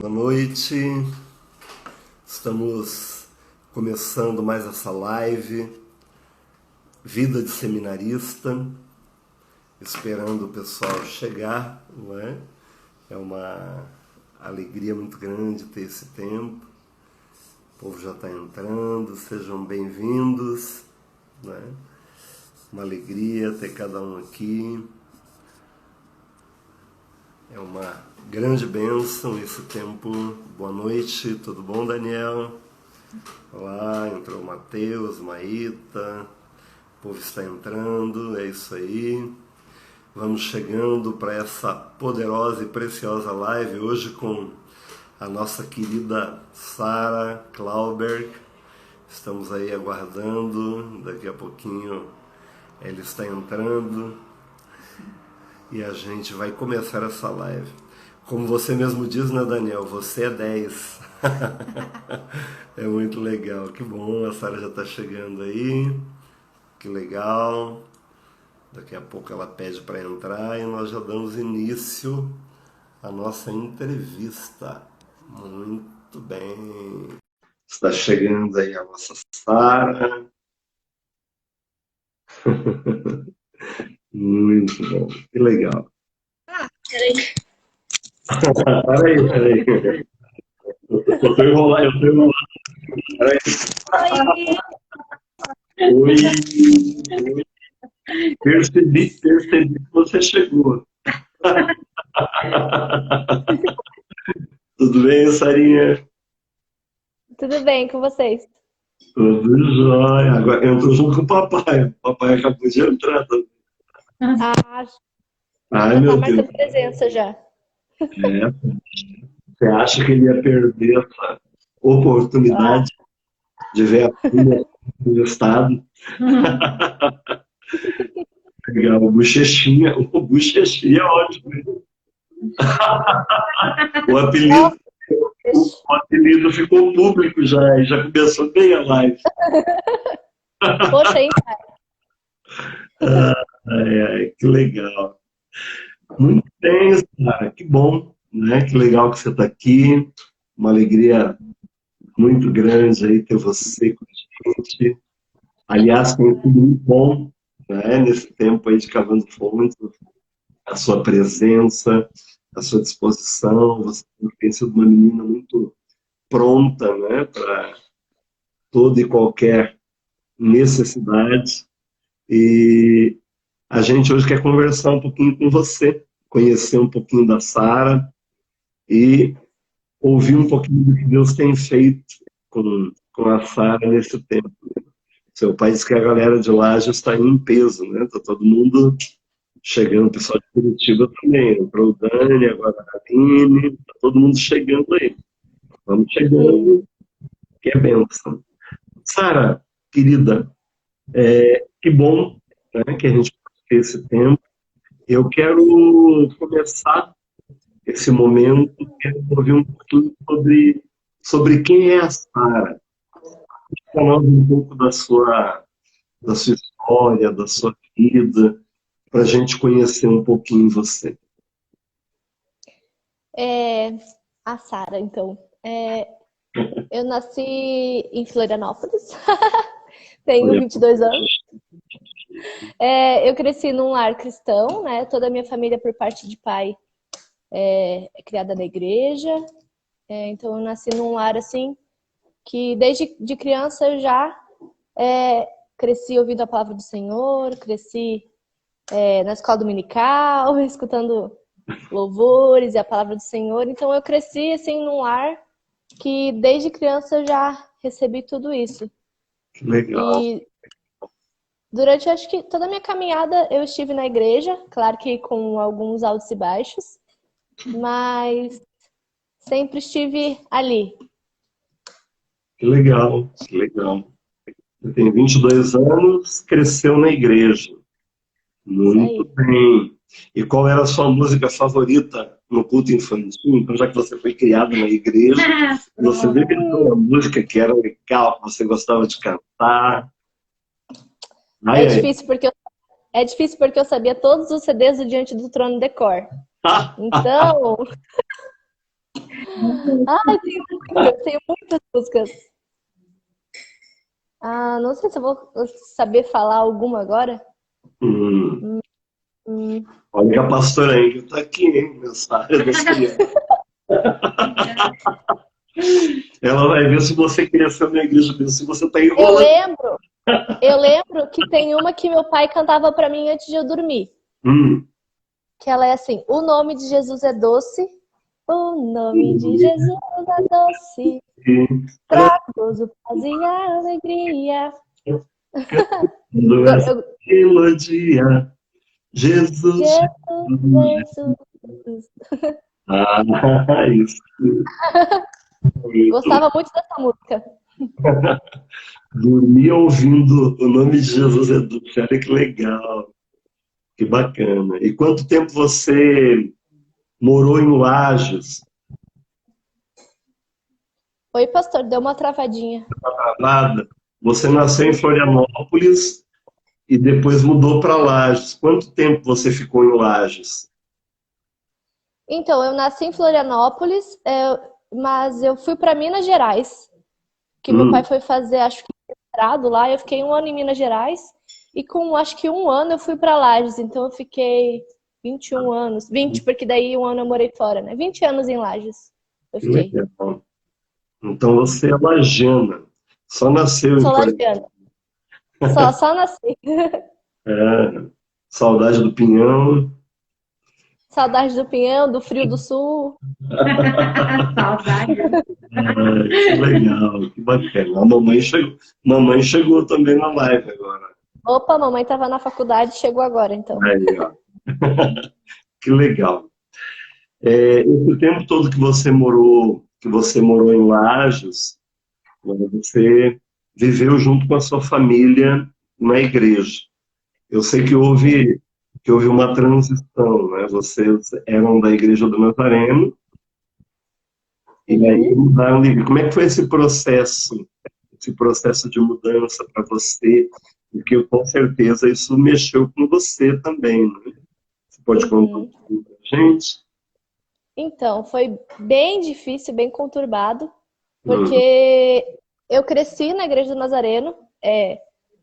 Boa noite, estamos começando mais essa live, Vida de Seminarista, esperando o pessoal chegar, não é? É uma alegria muito grande ter esse tempo, o povo já está entrando, sejam bem-vindos, não é? Uma alegria ter cada um aqui. É uma grande bênção esse tempo. Boa noite, tudo bom, Daniel? Olá, entrou o Matheus, Maíta, o povo está entrando, é isso aí. Vamos chegando para essa poderosa e preciosa live hoje com a nossa querida Sara Klauberg. Estamos aí aguardando, daqui a pouquinho ela está entrando e a gente vai começar essa live. Como você mesmo diz, né, Daniel? Você é 10. É muito legal. Que bom, a Sara já está chegando aí. Que legal. Daqui a pouco ela pede para entrar e nós já damos início à nossa entrevista. Muito bem. Está chegando aí a nossa Sara. Muito bom. Que legal. Peraí. Peraí. Eu tô enrolado. Peraí. Oi. Oi. Percebi que você chegou. Tudo bem, Sarinha? Tudo bem com vocês? Tudo jóia. Agora entrou junto com o papai. O papai acabou de entrar também. Ah, Ai, já tá meu Deus. marcando presença já. É. Você acha que ele ia perder essa Ah, oportunidade de ver a filha do estado? Legal, o Bochechinha. O Bochechinha é ótimo. O apelido, nossa, o apelido ficou público já, e já começou bem a live. poxa, hein? Ai, ai, que legal. Muito bem, cara, que bom, né? Que legal que você está aqui. Uma alegria muito grande aí ter você com a gente. Aliás, tem sido muito bom, né? Nesse tempo aí de Cavando Fontes, a sua presença, a sua disposição. Você tem sido uma menina muito pronta, né? Para toda e qualquer necessidade. E a gente hoje quer conversar um pouquinho com você, conhecer um pouquinho da Sara e ouvir um pouquinho do que Deus tem feito com a Sara nesse tempo. Seu pai disse que a galera de lá já está em peso, né? Está todo mundo chegando, o pessoal de Curitiba também. Entrou o Dani, agora a Aline, está todo mundo chegando aí. Vamos Hum, chegando, que é bênção. Sara, querida, que bom, né, que a gente pode ter esse tempo. Eu quero começar esse momento, quero ouvir um pouquinho sobre quem é a Sara. Falando um pouco da sua história, da sua vida, para a gente conhecer um pouquinho você. é, a Sara, então. Eu nasci em Florianópolis, tenho Olha, 22 anos. Eu cresci num lar cristão, né? Toda a minha família, por parte de pai, é criada na igreja. Então, eu nasci num lar, assim, que desde de criança eu já cresci ouvindo a palavra do Senhor, cresci na escola dominical, escutando louvores e a palavra do Senhor. Então eu cresci assim num lar que desde criança eu já recebi tudo isso. que legal. E durante acho que toda a minha caminhada eu estive na igreja, claro que com alguns altos e baixos, mas sempre estive ali. Que legal, que legal. Você tem 22 anos, cresceu na igreja. Isso Muito aí. bem. E qual era a sua música favorita no culto infantil? Então, já que você foi criado na igreja, você deveria ter uma música que era legal, que você gostava de cantar. É Ai, ai. difícil porque eu, é difícil porque eu sabia todos os CDs do Diante do Trono de cor. Então, Ai, tenho muitas músicas. Ah, não sei se eu vou saber falar alguma agora. Hum, Hum, olha que a pastora Ingrid está aqui, hein? Nessa área das crianças. Ela vai ver se você cresceu na igreja, ver se você está eu enrolando. lembro, eu lembro que tem uma que meu pai cantava pra mim antes de eu dormir. Hum. Que ela é assim: o nome de Jesus é doce, o nome de Jesus é doce, traz gozo, paz e alegria. Cantando essa Eu, melodia, Jesus. Jesus, Jesus. Ah, isso. Muito. Gostava muito dessa música. Dormir ouvindo o nome de Jesus é doce. Olha que legal, que bacana. E quanto tempo você morou em Lages? Oi, pastor, deu uma travadinha. Nada. Você nasceu em Florianópolis e depois mudou para Lages. Quanto tempo você ficou em Lages? Então, eu nasci em Florianópolis, mas eu fui para Minas Gerais, que meu pai Hum, foi fazer, acho que mestrado lá. Eu fiquei um ano em Minas Gerais e com acho que um ano eu fui para Lages. Então eu fiquei 21 anos, 20, porque daí um ano eu morei fora, né? 20 anos em Lages eu que fiquei. legal. Então você é lagiana. Só nasceu em Sou Florianópolis. lagiana. Só nasci. É, saudade do Pinhão. Saudade do Pinhão, do frio do sul. Saudade. Que legal, que bacana. A mamãe chegou também na live agora. Opa, mamãe estava na faculdade, chegou agora, então. Aí, ó. Que legal. Esse tempo todo que você morou em Lages, né, você viveu junto com a sua família na igreja. Eu sei que houve uma transição, né? Vocês eram da Igreja do Nazareno e aí Uhum. mudaram de igreja. Como é que foi esse processo de mudança para você? Porque com certeza isso mexeu com você também, né? Você pode contar um Uhum. pouquinho pra gente? Então, foi bem difícil, bem conturbado, Hum, porque eu cresci na Igreja do Nazareno,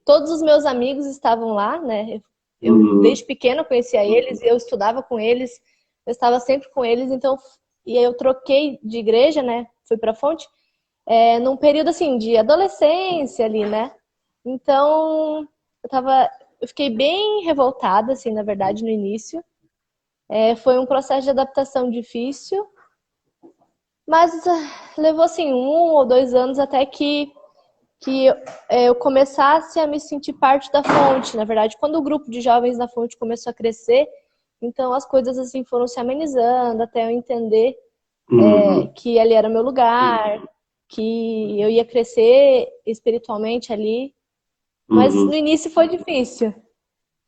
todos os meus amigos estavam lá, né? Eu hum, desde pequena conhecia eles, eu estudava com eles, eu estava sempre com eles, então, e aí eu troquei de igreja, né? Fui para Fonte, num período assim de adolescência ali, né? Então, eu fiquei bem revoltada, assim, na verdade, no início. Foi um processo de adaptação difícil, mas levou assim 1 ou 2 anos até que eu começasse a me sentir parte da Fonte. Na verdade, quando o grupo de jovens da Fonte começou a crescer, então as coisas assim foram se amenizando até eu entender uhum, que ali era meu lugar, que eu ia crescer espiritualmente ali. Mas uhum. no início foi difícil.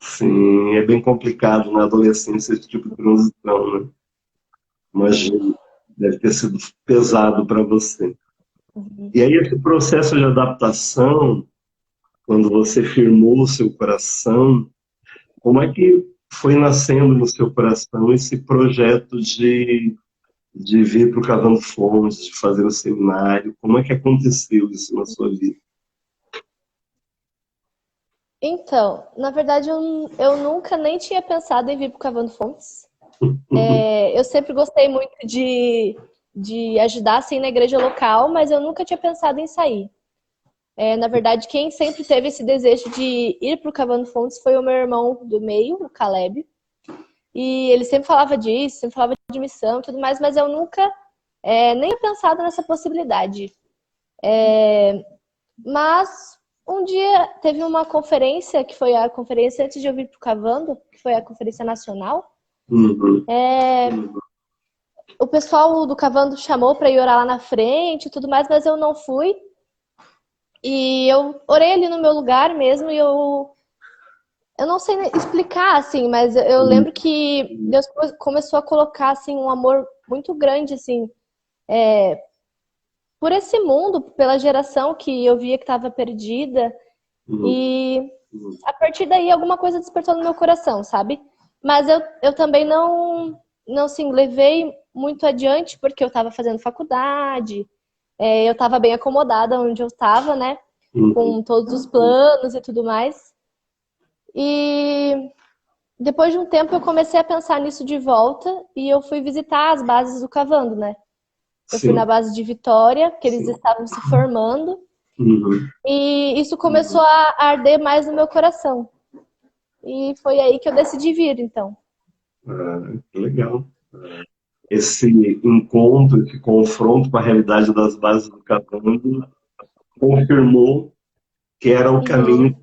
Sim, é bem complicado na adolescência esse tipo de transição, né? Imagino, deve ter sido pesado para você. E aí esse processo de adaptação, quando você firmou o seu coração, como é que foi nascendo no seu coração esse projeto de vir para o Cavando Fontes, de fazer o seminário? Como é que aconteceu isso na sua vida? Então, na verdade, eu nunca nem tinha pensado em vir para o Cavando Fontes. Eu sempre gostei muito de ajudar assim, na igreja local, mas eu nunca tinha pensado em sair. Na verdade, quem sempre teve esse desejo de ir para o Cavando Fontes foi o meu irmão do meio, o Caleb. E ele sempre falava disso, sempre falava de missão e tudo mais, mas eu nunca nem tinha pensado nessa possibilidade. Mas um dia teve uma conferência, que foi a conferência antes de eu vir para o Cavando, que foi a conferência nacional. Uhum, O pessoal do Cavando chamou para ir orar lá na frente e tudo mais, mas eu não fui. E eu orei ali no meu lugar mesmo e eu não sei explicar assim, mas eu uhum, lembro que Deus começou a colocar assim um amor muito grande assim por esse mundo, pela geração que eu via que estava perdida. uhum, E a partir daí alguma coisa despertou no meu coração, sabe? Mas eu também não assim, levei muito adiante porque eu estava fazendo faculdade, eu estava bem acomodada onde eu estava, né? Uhum. Com todos os planos e tudo mais. E depois de um tempo eu comecei a pensar nisso de volta e eu fui visitar as bases do Cavando, né? Eu fui na Sim. base de Vitória, que eles estavam se formando, Uhum. e isso começou a arder mais no meu coração. E foi aí que eu decidi vir, então. Que legal. Esse encontro, esse confronto com a realidade das bases do Cavando confirmou que era o Uhum. caminho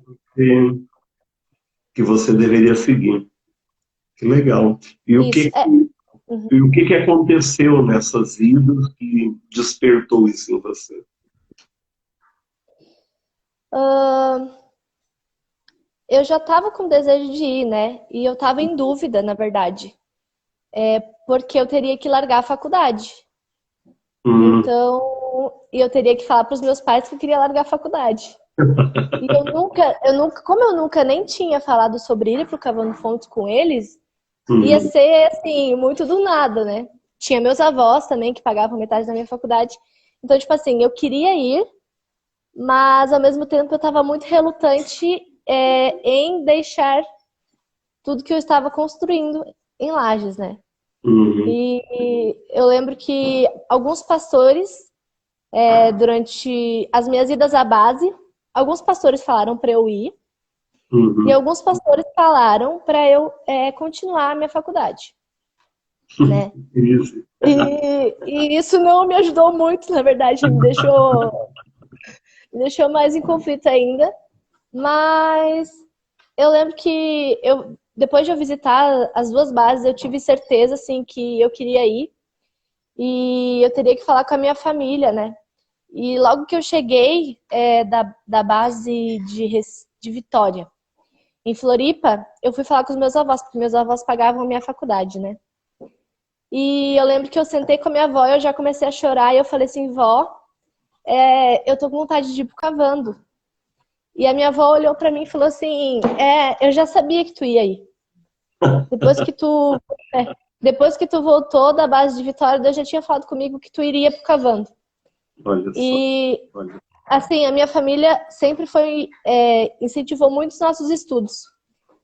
que você deveria seguir. Que legal. E o Isso. que, e o que que aconteceu nessas idas que despertou isso em você? Eu já estava com desejo de ir, né? E eu estava em dúvida, na verdade, porque eu teria que largar a faculdade. Hum, Então, e eu teria que falar para os meus pais que eu queria largar a faculdade. E como eu nunca nem tinha falado sobre ir para o Cavando Fontes com eles, ia hum, ser assim, muito do nada, né? Tinha meus avós também que pagavam metade da minha faculdade. Então, tipo assim, eu queria ir, mas ao mesmo tempo eu estava muito relutante em deixar tudo que eu estava construindo em Lages, né? hum, E eu lembro que alguns pastores, durante as minhas idas à base, alguns pastores falaram para eu ir e hum. alguns pastores falaram para eu continuar a minha faculdade, né? Isso. E isso não me ajudou muito, na verdade, me deixou mais em conflito ainda. Mas eu lembro que depois de eu visitar as duas bases, eu tive certeza assim que eu queria ir e eu teria que falar com a minha família, né? E logo que eu cheguei da base de Vitória, em Floripa, eu fui falar com os meus avós, porque meus avós pagavam a minha faculdade, né? E eu lembro que eu sentei com a minha avó e eu já comecei a chorar e eu falei assim, vó, eu tô com vontade de ir pro Cavando. E a minha avó olhou pra mim e falou assim, eu já sabia que tu ia ir. Depois que tu, depois que tu voltou da base de Vitória, Deus já tinha falado comigo que tu iria pro Cavando. Olha só. E assim, a minha família sempre incentivou muito os nossos estudos.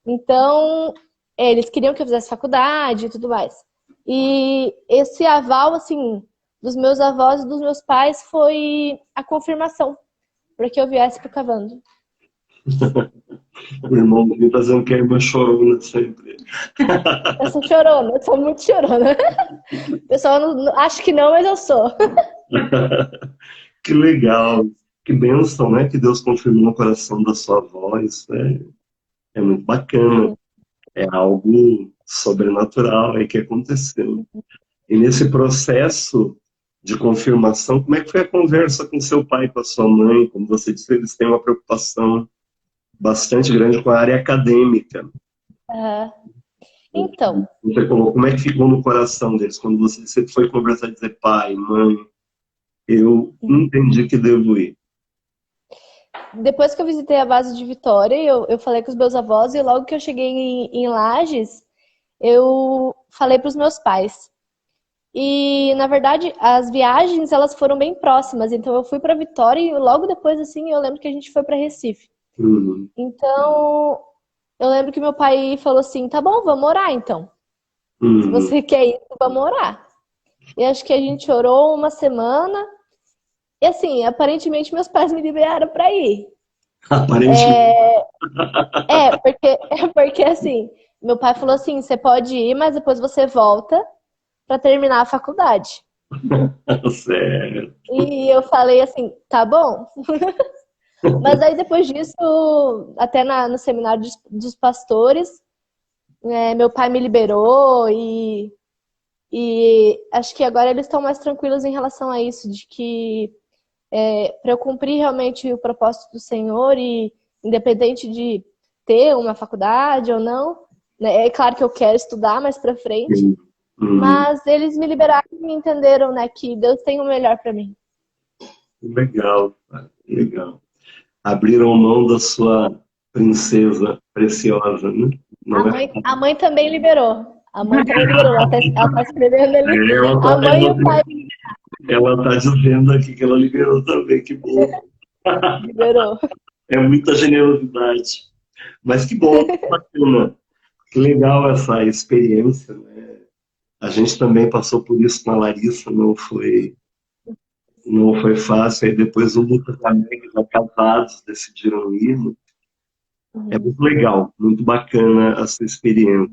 Então, eles queriam que eu fizesse faculdade e tudo mais. E esse aval, assim, dos meus avós e dos meus pais foi a confirmação para que eu viesse pro Cavando. O irmão do Vitor dizendo que é uma chorona sempre. Eu sou chorona, eu sou muito chorona. O pessoal acha que não, mas eu sou. Que legal. Que bênção, né? Que Deus confirmou no coração da sua voz. É muito bacana. É algo sobrenatural aí que aconteceu. E nesse processo de confirmação, como é que foi a conversa com seu pai e com a sua mãe? Como você disse, eles têm uma preocupação bastante grande com a área acadêmica. Então, Você falou, como é que ficou no coração deles quando você foi conversar e dizer, pai, mãe, eu entendi que devo ir. depois que eu visitei a base de Vitória, eu falei com os meus avós e logo que eu cheguei em Lages, eu falei para os meus pais. E, na verdade, as viagens, elas foram bem próximas. Então, eu fui para Vitória e logo depois, assim, eu lembro que a gente foi para Recife. Uhum. Então, eu lembro que meu pai falou assim, tá bom, vamos orar, então. Se Uhum. você quer ir, vamos orar. E acho que a gente orou uma semana. E, assim, aparentemente, meus pais me liberaram para ir. Aparentemente. Porque, assim, meu pai falou assim, você pode ir, mas depois você volta para terminar a faculdade. Sério. E eu falei assim, tá bom. Mas aí depois disso, até no seminário dos pastores, meu pai me liberou e acho que agora eles estão mais tranquilos em relação a isso, de que para eu cumprir realmente o propósito do Senhor e independente de ter uma faculdade ou não, né, é claro que eu quero estudar mais para frente, Uhum. mas eles me liberaram e me entenderam, né, que Deus tem o melhor para mim. Legal, cara, legal. Abriram mão da sua princesa preciosa, né? A Não é? mãe, a mãe também liberou. A mãe também liberou, ela tá escrevendo ali. Ela A tá, mãe e o pai ela tá dizendo aqui que ela liberou também, que bom. liberou. É muita generosidade. Mas que bom, que bacana. Que legal essa experiência, né? A gente também passou por isso com a Larissa, não foi fácil. Aí depois o Lucas também, já casados, decidiram ir. É Uhum. muito legal, muito bacana essa experiência.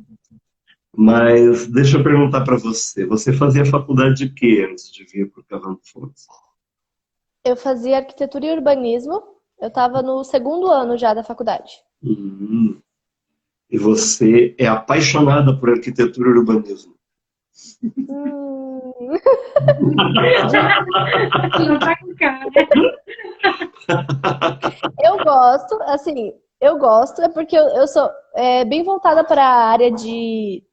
Mas deixa eu perguntar para você, você fazia faculdade de quê antes de vir para o Cavando Fontes? Eu fazia arquitetura e urbanismo. Eu estava no segundo ano já da faculdade. Uhum. E você é apaixonada por arquitetura e urbanismo. Hum, Não tá com cara. eu gosto, assim, eu gosto, é porque eu sou bem voltada para a área de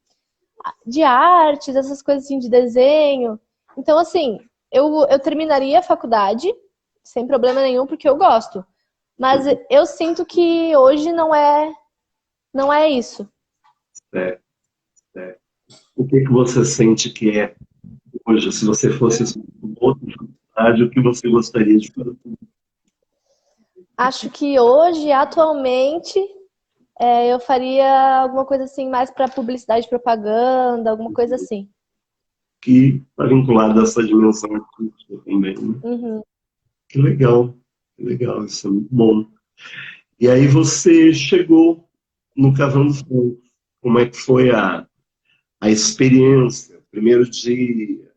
artes, essas coisas assim, de desenho. Então, assim, eu terminaria a faculdade sem problema nenhum, porque eu gosto. Mas eu sinto que hoje não é isso. É, é. O que que você sente que é hoje, se você fosse outra faculdade, o que você gostaria de fazer? Acho que hoje, atualmente, eu faria alguma coisa assim mais para publicidade e propaganda, alguma coisa assim. Que está vinculado a essa dimensão artística também, né? Uhum. Que legal, isso é muito bom. E aí você chegou no Cavando Fontes. Como é que foi a experiência? Primeiro dia,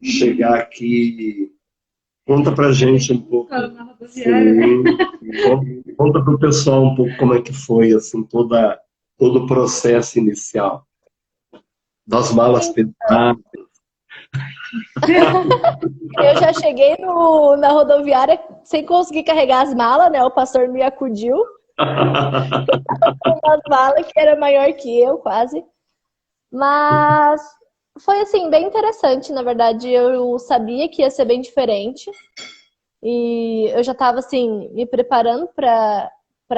chegar aqui. Conta pra gente um pouco. Na rodoviária, né? Sim, conta pro pessoal um pouco como é que foi, assim, todo o processo inicial. Das malas pesadas. Eu já cheguei na rodoviária sem conseguir carregar as malas, né? O pastor me acudiu com as malas que era maior que eu, quase. Mas foi assim, bem interessante, na verdade. Eu sabia que ia ser bem diferente. E eu já estava assim, me preparando para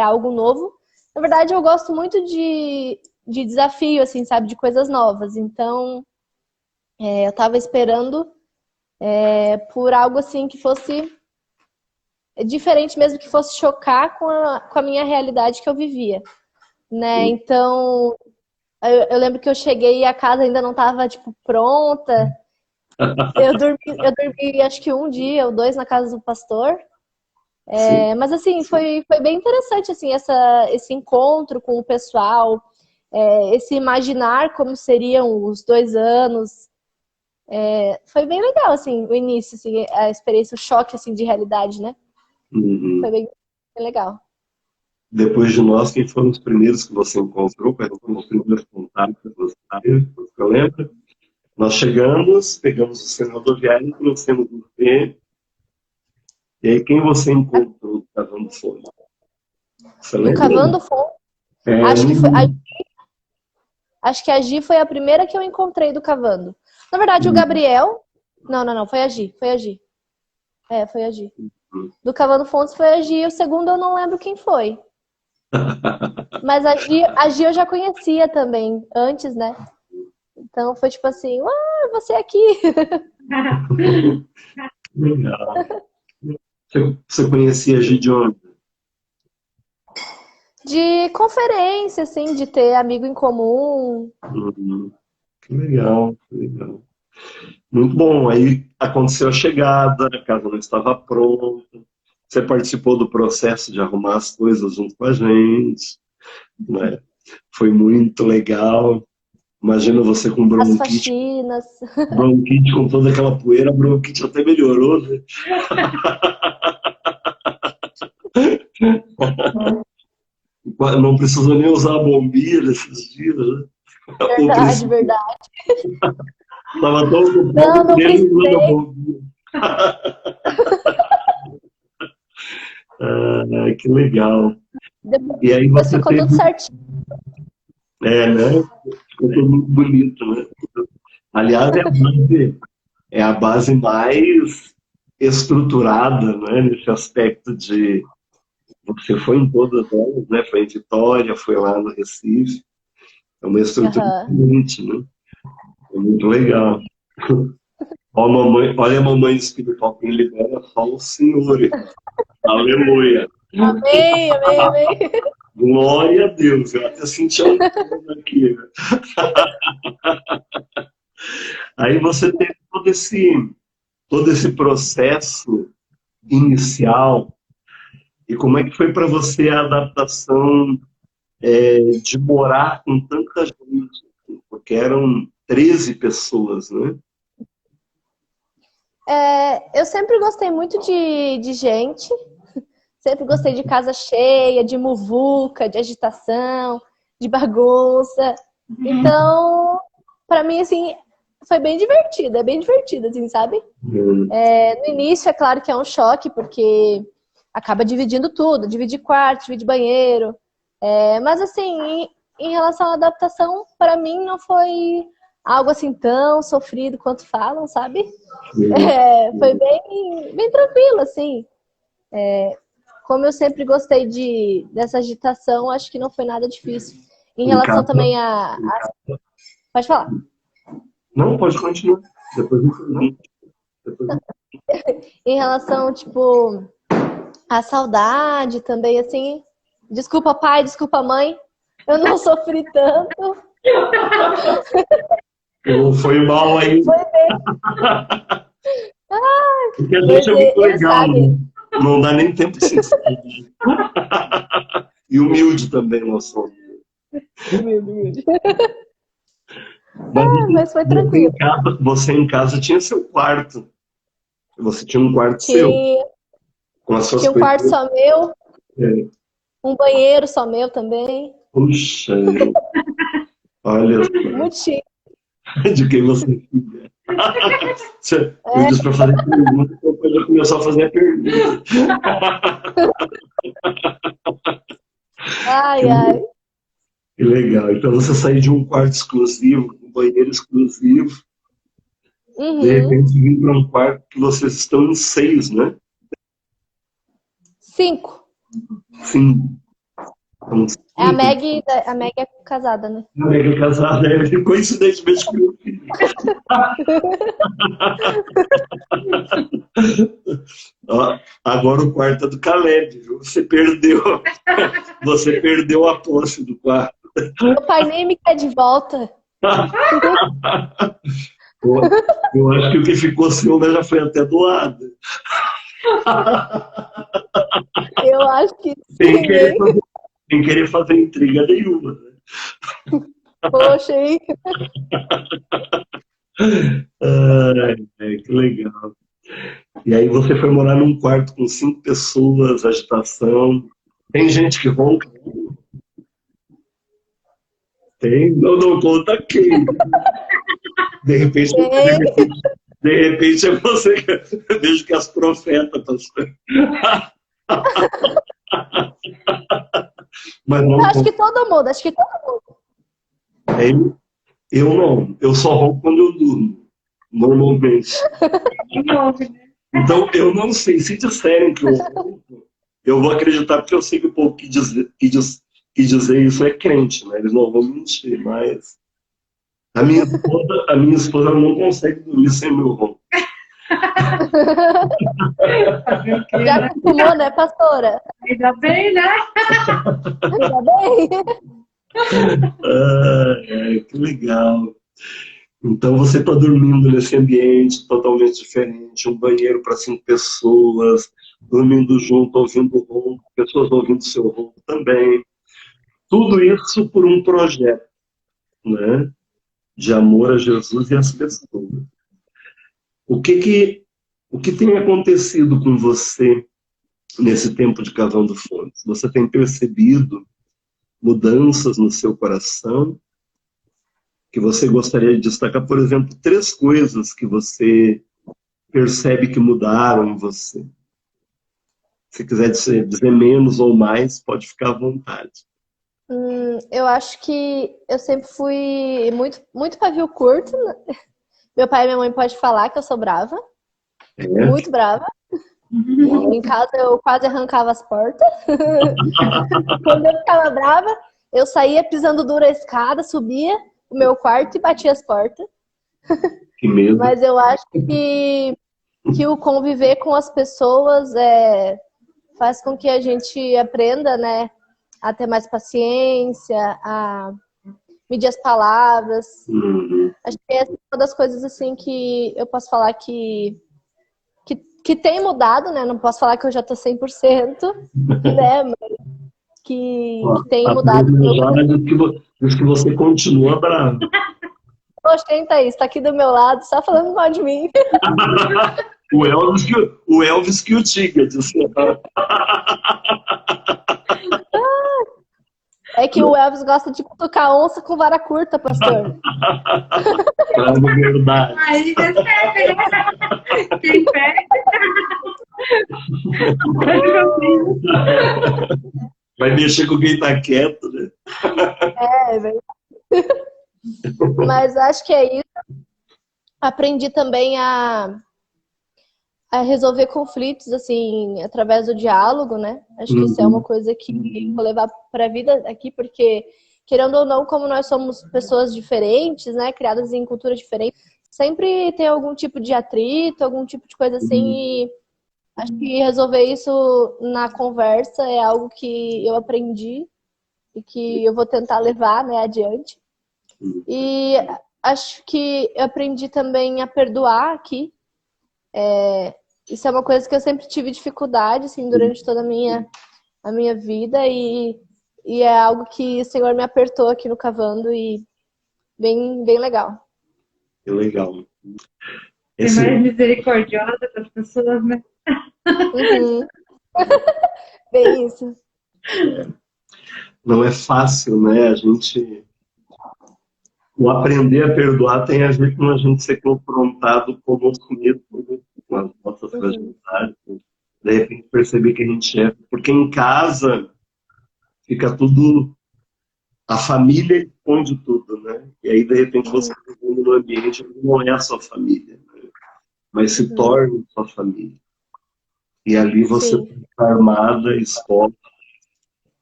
algo novo. Na verdade, eu gosto muito de desafio, assim, sabe? De coisas novas. Então, eu estava esperando por algo assim que fosse diferente mesmo, que fosse chocar com a minha realidade que eu vivia, né? Então, eu lembro que eu cheguei e a casa ainda não estava tipo pronta. Eu dormi acho que um dia ou dois na casa do pastor. Sim. Mas assim, foi bem interessante assim, esse encontro com o pessoal, esse imaginar como seriam os 2 anos. Foi bem legal, assim, o início, assim, a experiência, o choque assim, de realidade, né? Uhum. Foi bem legal. Depois de nós, quem foram os primeiros que você encontrou? Quais foram os primeiros contatos que você teve? Você lembra? Nós chegamos, pegamos o centro rodoviário, conhecemos você. E aí, quem você encontrou Cavando Fontes? Você No lembra? Cavando Fonte, É, acho que foi, acho que a Gi foi a primeira que eu encontrei do Cavando. Na verdade, o Gabriel. Não, foi a Gi, foi a Gi. Foi a Gi. Do Cavando Fontes foi a Gi, e o segundo eu não lembro quem foi. Mas a Gi eu já conhecia também, antes, né? Então foi tipo assim, você aqui. legal. Você conhecia a Gideon? De conferência, assim, de ter amigo em comum. Uhum. Que legal, que legal. Muito bom. Aí aconteceu a chegada, a casa não estava pronta. Você participou do processo de arrumar as coisas junto com a gente, né? Foi muito legal. Imagina você com As bronquite, faxinas. bronquite com toda aquela poeira, a bronquite até melhorou, né? Não precisou nem usar a bombinha nesses dias, né? Ou Verdade, verdade. estava tão Não, ocupado que não nem usando a precisei. bombinha. Ah, que legal. E aí Depois você ficou tudo teve, certinho. né? Ficou tudo muito bonito, né? Aliás, é a base mais estruturada, né? Nesse aspecto de você foi em todas elas, né? Foi em Vitória, foi lá no Recife. É uma estrutura Aham. diferente, né? É muito legal. Olha a mamãe espiritual que libera só o Senhor. Aleluia. Amém, amém, amém. Glória a Deus. Eu até senti um pouco aqui. Aí você teve todo esse processo inicial. E como é que foi para você a adaptação de morar com tanta gente? Porque eram 13 pessoas, né? Eu sempre gostei muito de gente, sempre gostei de casa cheia, de muvuca, de agitação, de bagunça. Então, pra mim, assim, foi é bem divertido, assim, sabe? No início, é claro que é um choque, porque acaba dividindo tudo, divide quarto, divide banheiro. Mas, assim, em relação à adaptação, pra mim não foi algo assim tão sofrido quanto falam, sabe? Foi bem tranquilo, assim. Como eu sempre gostei dessa agitação, acho que não foi nada difícil. Em Em relação casa. também Pode falar. Não, pode continuar. Depois eu pergunto. Em relação, tipo, à saudade também, assim. Desculpa, pai, desculpa, mãe. Eu não sofri tanto. Foi mal aí. Foi bem. Porque a Mas gente é muito eles legal, sabem. né? Não dá nem tempo de se despedir. E humilde também, nós somos. Mas foi tranquilo. Você em casa tinha seu quarto. Você tinha um quarto seu, Tinha, com as suas tinha um quarto coisas. só meu, É. um banheiro só meu também. Puxa, olha Muito chique. só, de quem você é filha. Eu disse para fazer pergunta, depois já começou a fazer a pergunta. Ai, ai. Que legal. Então você saiu de um quarto exclusivo, um banheiro exclusivo, de Uhum. repente vir para um quarto que vocês estão em 6, né? 5. Sim. Então, A Meg é casada, né? a Mega é casada, coincidentemente com meu filho. Ó, agora o quarto é do Caleb, viu? Você perdeu a posse do quarto. Meu pai nem me quer de volta. Eu acho que o que ficou seu já foi até doado. Eu acho que Sem sim, querer hein? fazer, sem querer fazer intriga nenhuma. Né? Poxa, hein? Que legal. E aí você foi morar num quarto com 5 pessoas, agitação. Tem gente que ronca? Tem? Não conta quem. De repente, Tem. de repente é você que eu vejo que as profetas pastor. Mas não Acho que todo mundo, acho que todo mundo. Eu não. Eu só ronco quando eu durmo. Normalmente. Então, eu não sei. Se disserem que eu ronco, eu vou acreditar porque eu sei que o povo que dizer isso é crente, né? Eles não vão mentir, mas a minha esposa não consegue dormir sem meu ronco. Já acostumou, né, pastora? Ainda bem, né? Ainda bem. Que legal. Então você está dormindo nesse ambiente totalmente diferente, um banheiro para 5 pessoas, dormindo junto, ouvindo ronco, pessoas ouvindo seu ronco também. Tudo isso por um projeto, né, de amor a Jesus e às pessoas. O que tem acontecido com você nesse tempo de Cavando Fontes? Você tem percebido mudanças no seu coração? Que você gostaria de destacar, por exemplo, 3 coisas que você percebe que mudaram em você. Se quiser dizer menos ou mais, pode ficar à vontade. Eu acho que eu sempre fui muito pavio curto. Meu pai e minha mãe podem falar que eu sou brava. Muito brava. Em casa eu quase arrancava as portas. Quando eu ficava brava, eu saía pisando duro a escada, subia o meu quarto e batia as portas. Que medo. Mas eu acho que o conviver com as pessoas faz com que a gente aprenda, né, a ter mais paciência, a medir as palavras. Uhum. Acho que essa é uma das coisas assim que eu posso falar que tem mudado, né? Não posso falar que eu já tô 100%, né? Mas que tem A mudado. Bruna já diz que você continua bravo. Poxa, quem tá isso? Tá aqui do meu lado, só falando mal de mim. O Elvis que o diga, disse. É que o Elvis gosta de cutucar onça com vara curta, pastor. Claro, verdade. Aí recebe, né? Quem perde. Vai mexer com quem tá quieto, né? Velho. Mas acho que é isso. Aprendi também a resolver conflitos, assim, através do diálogo, né? Acho que isso é uma coisa que vou levar para a vida aqui, porque, querendo ou não, como nós somos pessoas diferentes, né? Criadas em culturas diferentes, sempre tem algum tipo de atrito, algum tipo de coisa assim, e acho que resolver isso na conversa é algo que eu aprendi e que eu vou tentar levar, né, adiante. E acho que eu aprendi também a perdoar aqui. Isso é uma coisa que eu sempre tive dificuldade, assim, durante toda a minha vida e é algo que o Senhor me apertou aqui no Cavando e bem, bem legal. Que legal. Ser mais misericordiosa com as pessoas, né? Uhum. Bem isso. Não é fácil, né? O aprender a perdoar tem a ver com a gente ser confrontado conosco mesmo, com as nossas fragilidades. De repente perceber que a gente é. Porque em casa fica tudo. A família esconde tudo, né? E aí, de repente, você está vivendo num ambiente que não é a sua família, né? Mas se torna sua família. E ali você está armada, exposta,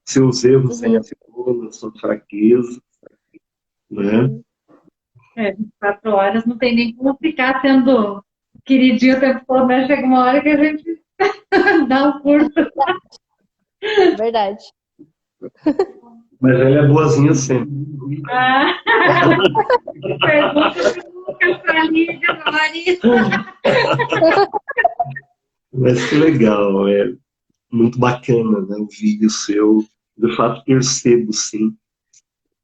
seus erros sem afirmar, sua fraqueza, né? 24 horas não tem nem como ficar sendo queridinho o tempo todo, né? Chega uma hora que a gente dá um curto. Verdade. Mas ela é boazinha sempre. Ah, pergunta se nunca pra Lídia, meu marido. Mas que legal, é muito bacana, né? O vídeo seu. De fato, percebo, sim,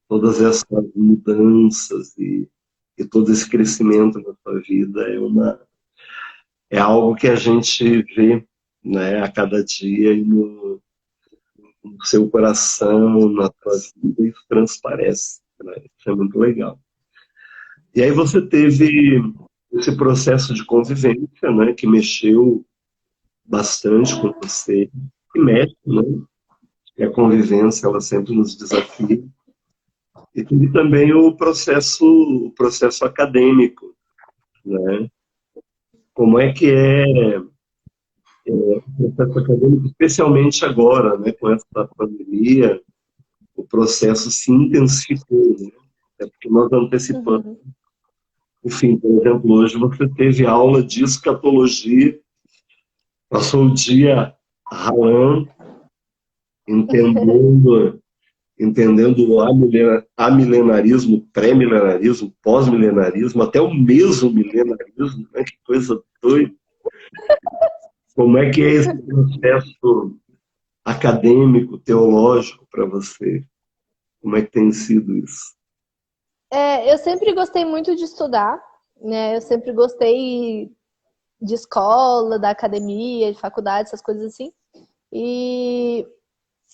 todas essas mudanças e todo esse crescimento na sua vida. É algo que a gente vê, né, a cada dia e no seu coração, na tua vida, isso transparece, né? Isso é muito legal. E aí você teve esse processo de convivência, né, que mexeu bastante com você, e mexe, né? E a convivência, ela sempre nos desafia. E teve também o processo acadêmico, né? Como é que o processo acadêmico, especialmente agora, né, com essa pandemia, o processo se intensificou, né? É porque nós antecipamos. Enfim, por exemplo, hoje você teve aula de escatologia, passou o dia ralando, entendendo o amilenarismo, pré-milenarismo, pós-milenarismo, até o mesomilenarismo, né? Que coisa doida. Como é que é esse processo acadêmico, teológico para você? Como é que tem sido isso? Eu sempre gostei muito de estudar, né? Eu sempre gostei de escola, da academia, de faculdade, essas coisas assim. E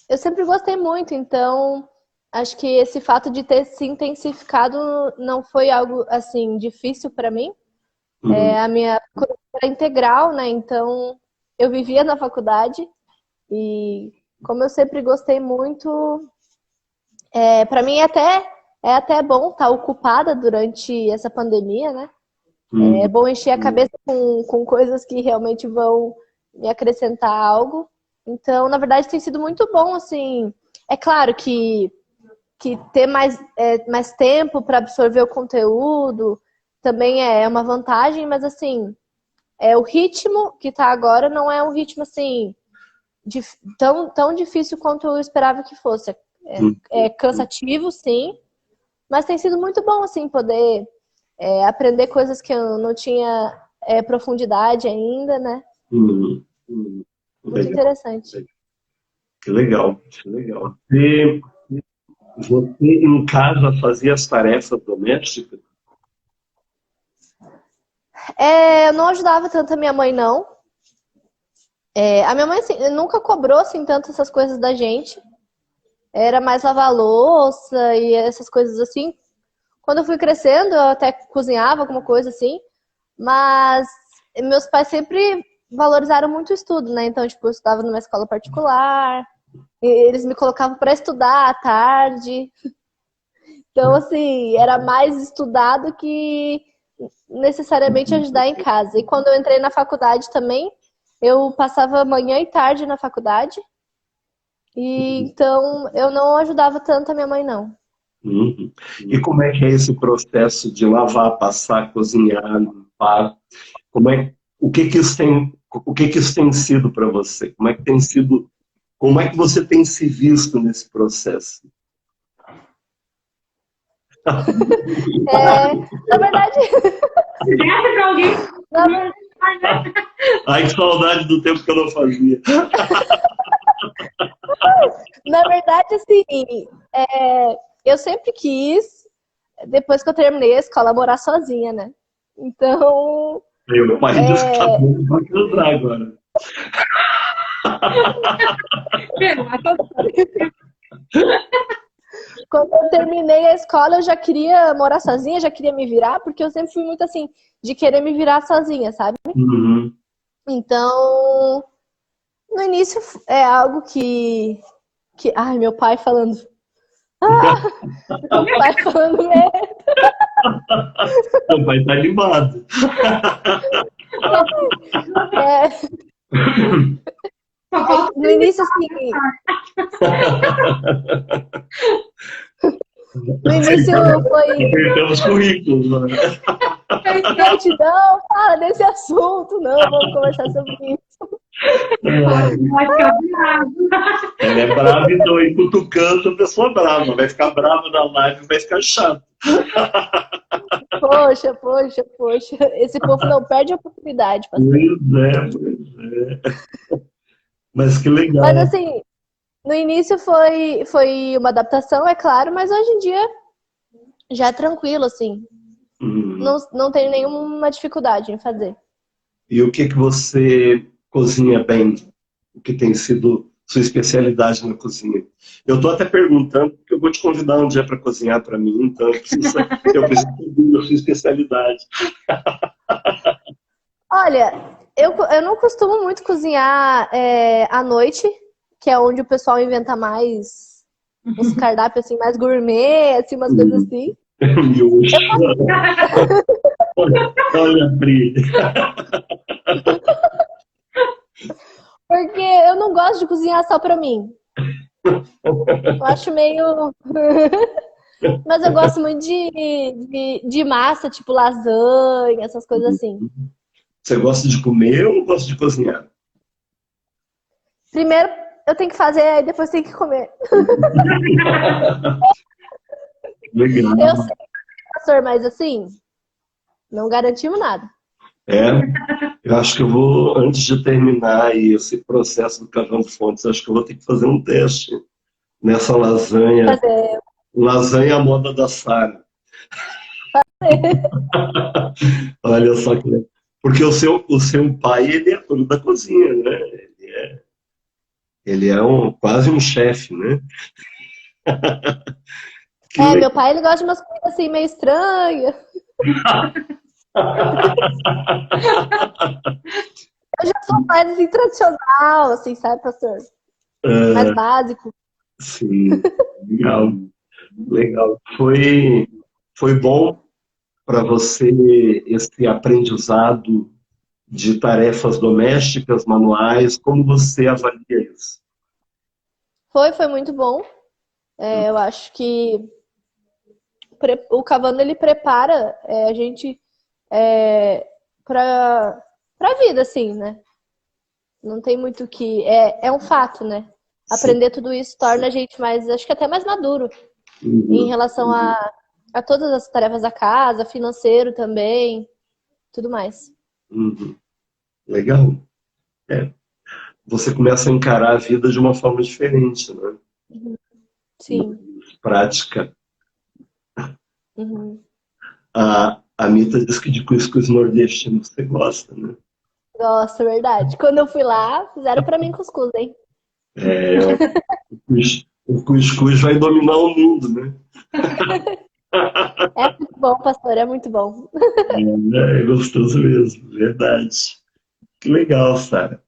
eu sempre gostei muito, então acho que esse fato de ter se intensificado não foi algo assim difícil para mim. A minha faculdade era integral, né? Então eu vivia na faculdade e como eu sempre gostei muito, para mim é até bom estar ocupada durante essa pandemia, né? É bom encher a cabeça com coisas que realmente vão me acrescentar algo. Então, na verdade, tem sido muito bom, assim. É claro que ter mais tempo para absorver o conteúdo, também é uma vantagem, mas assim, o ritmo que tá agora não é um ritmo assim tão difícil quanto eu esperava que fosse. É cansativo, sim, mas tem sido muito bom assim poder aprender coisas que eu não tinha profundidade ainda, né? Muito Legal, interessante. que legal, que legal. E você em casa fazia as tarefas domésticas? Eu não ajudava tanto a minha mãe, não. A minha mãe assim, nunca cobrou assim, tanto essas coisas da gente. Era mais lavar louça e essas coisas assim. Quando eu fui crescendo, eu até cozinhava alguma coisa assim. Mas meus pais sempre valorizaram muito o estudo, né? Então, tipo, eu estudava numa escola particular. E eles me colocavam para estudar à tarde. Então, assim, era mais estudar do que necessariamente ajudar em casa. E quando eu entrei na faculdade também, eu passava manhã e tarde na faculdade. E então eu não ajudava tanto a minha mãe, não. E como é que é esse processo de lavar, passar, cozinhar, limpar? O que que isso tem sido para você? Como é que você tem se visto nesse processo? Na verdade, Deve pra alguém. na, ver- Ai, que saudade do tempo que eu não fazia. na verdade, assim, eu sempre quis, depois que eu terminei a escola, morar sozinha, né? Então, Meu marido está muito para casar agora. quando eu terminei a escola, eu já queria morar sozinha, já queria me virar, porque eu sempre fui muito assim, de querer me virar sozinha, sabe? Uhum. Então, no início é algo que. Ai, meu pai falando. Meu pai falando merda. Meu pai está animado. É, no início, assim. No início foi. Apertamos currículos, né? Gente, não, fala desse assunto, não, vamos conversar sobre isso. Vai ficar bravo. Ele é bravo, então, e cutucando a pessoa brava. Vai ficar brava na live, vai ficar chato. Poxa. Esse povo não perde a oportunidade, pastor. Pois é. Mas que Mas legal. assim, no início foi uma adaptação, é claro, mas hoje em dia já é tranquilo, assim. Uhum. Não tenho nenhuma dificuldade em fazer. E o que que você cozinha bem? O que tem sido sua especialidade na cozinha? Eu estou até perguntando, porque eu vou te convidar um dia para cozinhar para mim, então eu preciso saber da sua especialidade. Olha, eu não costumo muito cozinhar à noite, que é onde o pessoal inventa mais uns cardápios assim, mais gourmet, assim, umas coisas assim. Miojo. Olha, Pri. Porque eu não gosto de cozinhar só pra mim. Eu acho meio. Mas eu gosto muito de massa, tipo lasanha, essas coisas assim. Você gosta de comer ou gosta de cozinhar? Primeiro eu tenho que fazer, aí depois tenho que comer. Legal. Eu sei, pastor, mas assim, não garantimos nada. É, eu acho que eu vou, antes de terminar aí esse processo do Cavando Fontes, acho que eu vou ter que fazer um teste nessa lasanha, Fazer. lasanha à moda da Sara. Olha só que legal. Porque o seu pai, ele é dono da cozinha, né? Ele é quase um chefe, né? Que Meu legal. pai, ele gosta de umas coisas assim meio estranhas. Eu já sou mais assim, tradicional, assim, sabe, pastor? Mais básico. Sim, legal, legal. Foi bom para você esse aprendizado de tarefas domésticas, manuais, como você avalia isso? Foi muito bom. Eu acho que o Cavando, ele prepara a gente pra vida, assim, né? Não tem muito o que... É um fato, né? Aprender tudo isso torna a gente mais, acho que até mais maduro em relação a todas as tarefas da casa, financeiro também, tudo mais. Uhum. Legal. Você começa a encarar a vida de uma forma diferente, né? Sim. Prática. Uhum. A Mita diz que de cuscuz nordestino você gosta, né? Nossa, é verdade. Quando eu fui lá, fizeram pra mim cuscuz, hein? O cuscuz vai dominar o mundo, né? É muito bom, pastor, é muito bom. É gostoso mesmo, verdade. Que legal, Sara.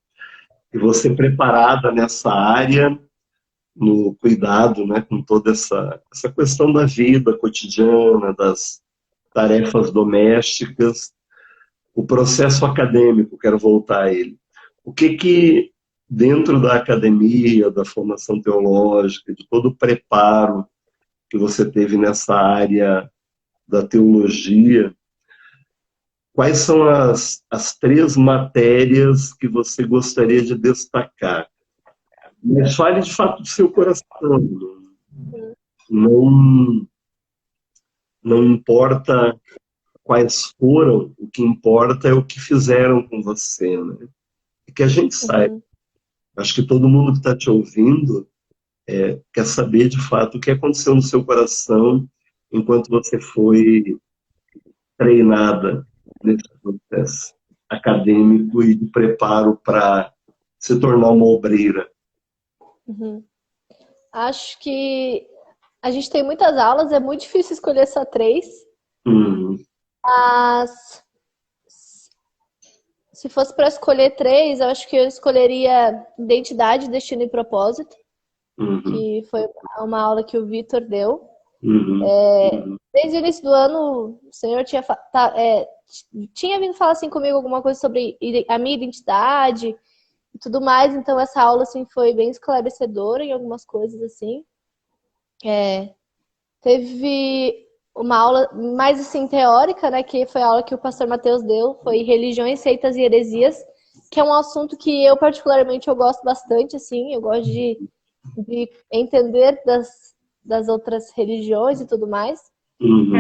E você preparada nessa área, no cuidado, né, com toda essa questão da vida cotidiana, das tarefas domésticas, o processo acadêmico, quero voltar a ele. O que dentro da academia, da formação teológica, de todo o preparo que você teve nessa área da teologia, quais são as 3 matérias que você gostaria de destacar? Mas fale de fato do seu coração. Não, não importa quais foram, o que importa é o que fizeram com você, né? E que a gente saiba. Uhum. Acho que todo mundo que está te ouvindo quer saber de fato o que aconteceu no seu coração enquanto você foi treinada nesse processo acadêmico e de preparo para se tornar uma obreira. Uhum. Acho que a gente tem muitas aulas, é muito difícil escolher só 3, mas se fosse para escolher 3, eu acho que eu escolheria identidade, destino e propósito, que foi uma aula que o Vitor deu. Desde o início do ano, o senhor tinha vindo falar assim comigo alguma coisa sobre a minha identidade e tudo mais, então essa aula assim foi bem esclarecedora em algumas coisas assim. Teve uma aula mais assim teórica, né, que foi a aula que o pastor Mateus deu, foi religiões, seitas e heresias, que é um assunto que eu particularmente eu gosto bastante, assim, eu gosto de entender das outras religiões e tudo mais.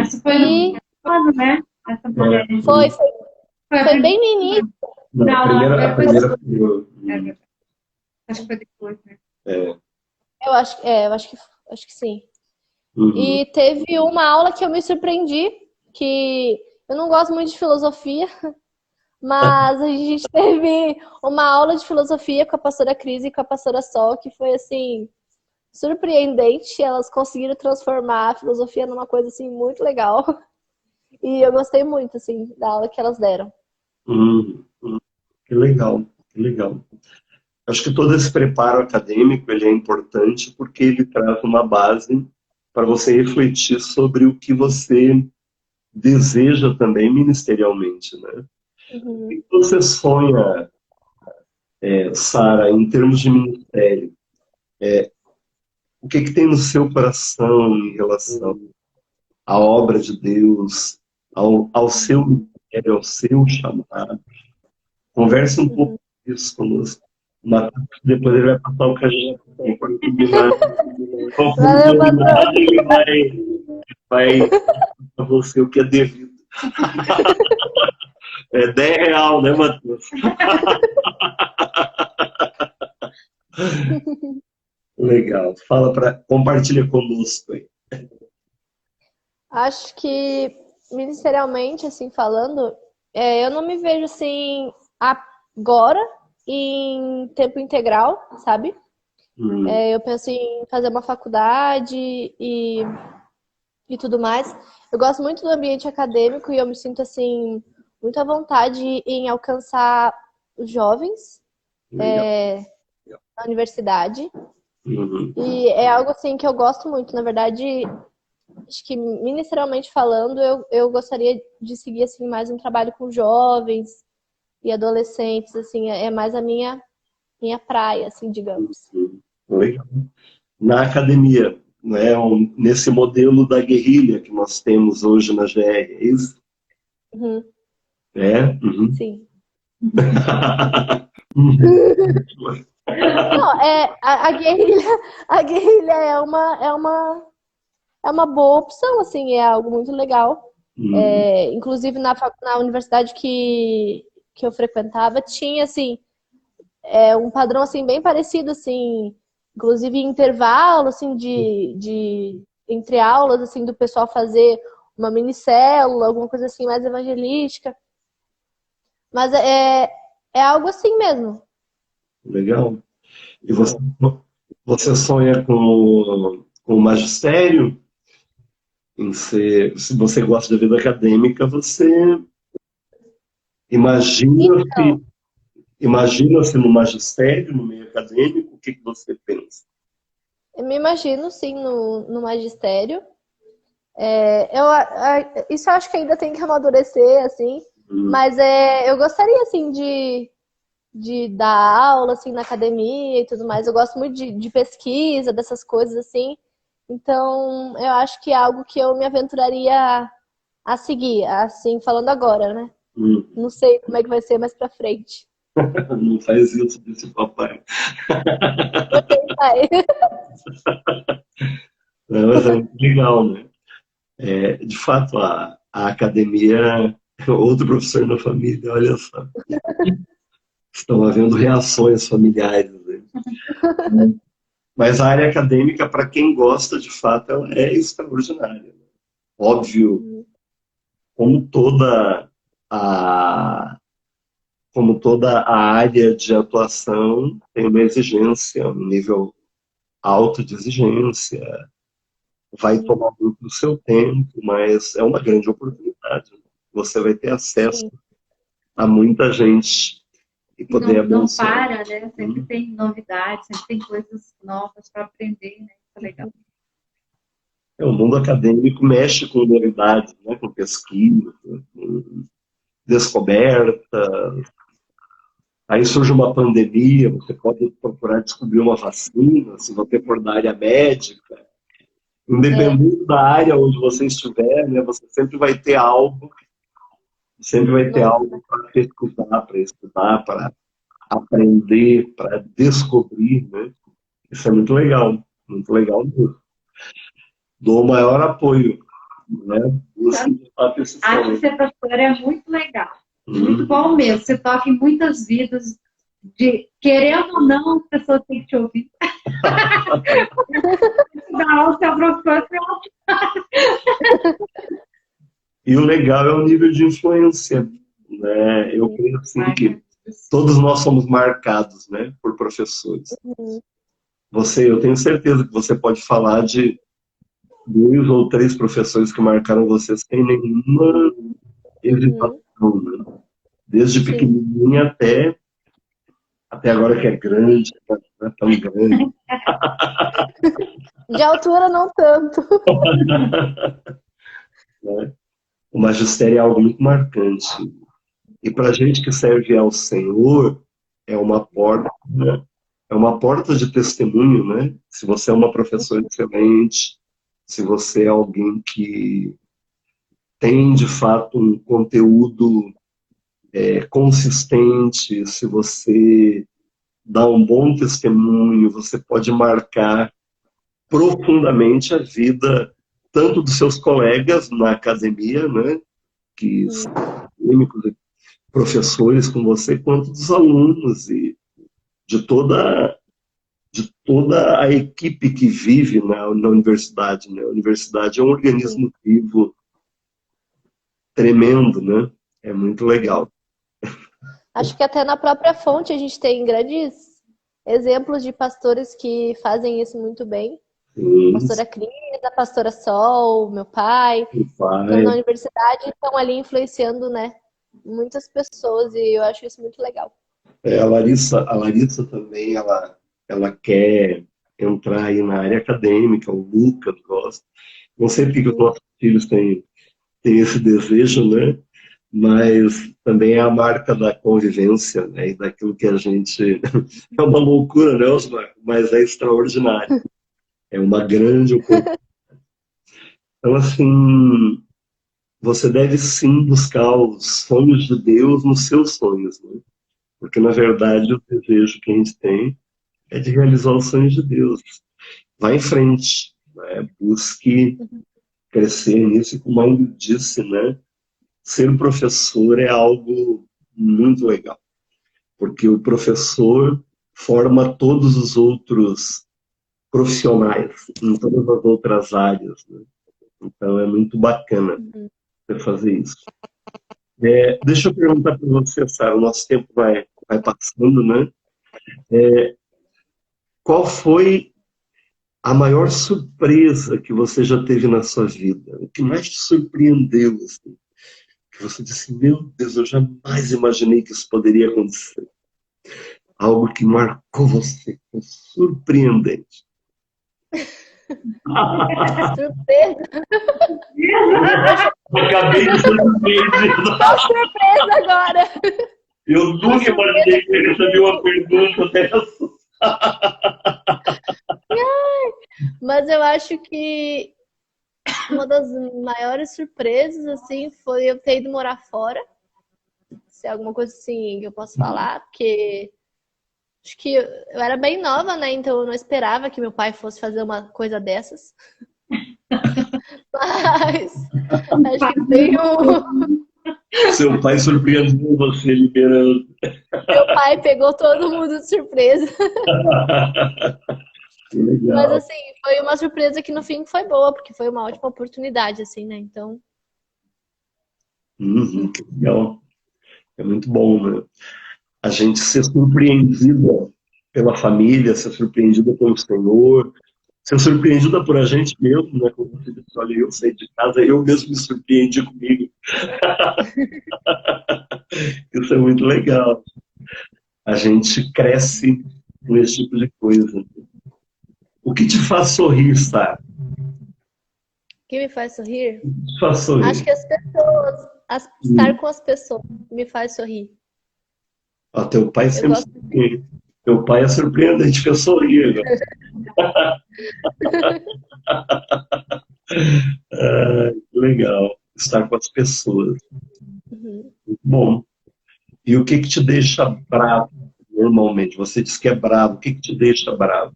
Essa foi no ano, né? Essa matéria. Foi bem no início. Não, a primeira foi... Acho que foi depois, né? Eu acho que sim. E teve uma aula que eu me surpreendi, que eu não gosto muito de filosofia, mas a gente teve uma aula de filosofia com a pastora Cris e com a pastora Sol, que foi assim surpreendente. Elas conseguiram transformar a filosofia numa coisa assim muito legal. E eu gostei muito assim da aula que elas deram. Que legal, que legal. Acho que todo esse preparo acadêmico ele é importante porque ele traz uma base para você refletir sobre o que você deseja também ministerialmente, né? O que você sonha, Sara, em termos de ministério? O que tem no seu coração em relação à obra de Deus, ao seu ministério, ao seu chamado? Converse um pouco disso conosco. Depois ele vai passar o cachê. Valeu, pastor. Ele vai para você o que é devido. É R$10, né, Matheus? Legal. Compartilha conosco aí. Acho que ministerialmente, assim, falando, eu não me vejo assim agora em tempo integral, sabe? Eu penso em fazer uma faculdade e tudo mais. Eu gosto muito do ambiente acadêmico e eu me sinto assim muito à vontade em alcançar os jovens na universidade. E é algo assim que eu gosto muito. Na verdade, acho que ministerialmente falando, eu gostaria de seguir assim mais um trabalho com jovens e adolescentes, assim, é mais a minha praia, assim, digamos. Legal. Na academia, né, nesse modelo da guerrilha que nós temos hoje na GR, é isso? É? Uhum. Sim. Não, a guerrilha é uma boa opção, assim, é algo muito legal. Inclusive na universidade que eu frequentava tinha, assim, um padrão, assim, bem parecido, assim, inclusive intervalo, assim, entre aulas, assim, do pessoal fazer uma minicélula, alguma coisa assim, mais evangelística. Mas é algo assim mesmo. Legal. E você sonha com o magistério? Se você gosta da vida acadêmica, você imagina-se imagina-se no magistério, no meio acadêmico, o que você pensa? Eu me imagino, sim, no magistério. Isso eu acho que ainda tem que amadurecer, assim. Mas eu gostaria, assim, de dar aula, assim, na academia e tudo mais. Eu gosto muito de pesquisa, dessas coisas, assim. Então, eu acho que é algo que eu me aventuraria a seguir, assim, falando agora, né? Não sei como é que vai ser mais pra frente. Não faz isso, disse papai. Não, mas é muito legal, né? De fato, a academia é outro professor na família, olha só. Estão havendo reações familiares, né? Mas a área acadêmica, para quem gosta, de fato, ela é extraordinária. Óbvio, como toda a como toda a área de atuação tem uma exigência, um nível alto de exigência, vai tomar muito do seu tempo, mas é uma grande oportunidade. Você vai ter acesso a muita gente e poder Não abençoar. para, né? Sempre tem novidades, sempre tem coisas novas para aprender, né? Isso é legal. O mundo acadêmico mexe com novidades, né? Com pesquisa, com descoberta. Aí surge uma pandemia, você pode procurar descobrir uma vacina, se você for da área médica. Independente da área onde você estiver, né, você sempre vai ter algo para pesquisar, para estudar, para aprender, para descobrir, né? Isso é muito legal mesmo. Dou o maior apoio, né? Acho que ser pastor é muito legal, muito bom mesmo. Você toca em muitas vidas, querendo ou não, as pessoas têm que te ouvir. Não, o seu professor E o legal é o nível de influência, né? Eu creio assim que todos nós somos marcados, né, por professores. Eu tenho certeza que você pode falar de 2 ou 3 professores que marcaram você sem nenhuma hesitação, né? Desde pequenininha até agora que é grande, não é tão grande. De altura, não tanto. Né? O magistério é algo muito marcante. E para a gente que serve ao Senhor, é uma porta, né? É uma porta de testemunho, né? Se você é uma professora excelente, se você é alguém que tem, de fato, um conteúdo consistente, se você dá um bom testemunho, você pode marcar profundamente a vida tanto dos seus colegas na academia, né, que são acadêmicos, professores com você, quanto dos alunos e de toda a equipe que vive na universidade, né? A universidade é um organismo vivo tremendo, né? É muito legal. Acho que até na própria fonte a gente tem grandes exemplos de pastores que fazem isso muito bem. Pastora Cris, a pastora Sol, meu pai. Então, na universidade estão ali influenciando, né, muitas pessoas e eu acho isso muito legal. A Larissa também, ela quer entrar aí na área acadêmica, o Lucas gosta. Não sei porque os nossos filhos têm esse desejo, né? Mas também é a marca da convivência, né? E daquilo que a gente... É uma loucura, né, Osmar? Mas é extraordinário. É uma grande oportunidade. Então, assim, você deve sim buscar os sonhos de Deus nos seus sonhos, né? Porque, na verdade, o desejo que a gente tem é de realizar os sonhos de Deus. Vá em frente, né? Busque crescer nisso, e como a Ingrid disse, né? Ser professor é algo muito legal, porque o professor forma todos os outros profissionais em todas as outras áreas, né? Então é muito bacana você fazer isso. Deixa eu perguntar para você, Sara, o nosso tempo vai passando, né? Qual foi a maior surpresa que você já teve na sua vida? O que mais te surpreendeu? Assim? Que você disse, meu Deus, eu jamais imaginei que isso poderia acontecer. Algo que marcou você, foi surpreendente. Surpresa! Acabei de surpreender. Tô surpresa agora! Eu nunca imaginei que eu recebi uma pergunta dessa. Mas eu acho que uma das maiores surpresas, assim, foi eu ter ido morar fora. Se é alguma coisa assim que eu posso falar, porque acho que eu era bem nova, né? Então eu não esperava que meu pai fosse fazer uma coisa dessas. Mas acho que tem Seu pai surpreendeu você liberando. Meu pai pegou todo mundo de surpresa. Que legal. Mas assim, foi uma surpresa que no fim foi boa, porque foi uma ótima oportunidade, assim, né? Então. Que legal. É muito bom, né? A gente ser surpreendida pela família, ser surpreendida pelo Senhor, ser surpreendida por a gente mesmo, né? Como você disse, olha, eu saí de casa, eu mesmo me surpreendi comigo. Isso é muito legal. A gente cresce com esse tipo de coisa. O que te faz sorrir, Sara? O que me faz sorrir? O que te faz sorrir? Acho que as pessoas, estar com as pessoas me faz sorrir. Teu pai sempre sorri. Teu pai é surpreendente, fez sorrir. Né? Legal. Estar com as pessoas. Muito bom. E o que te deixa bravo, normalmente? Você diz que é bravo. O que te deixa bravo?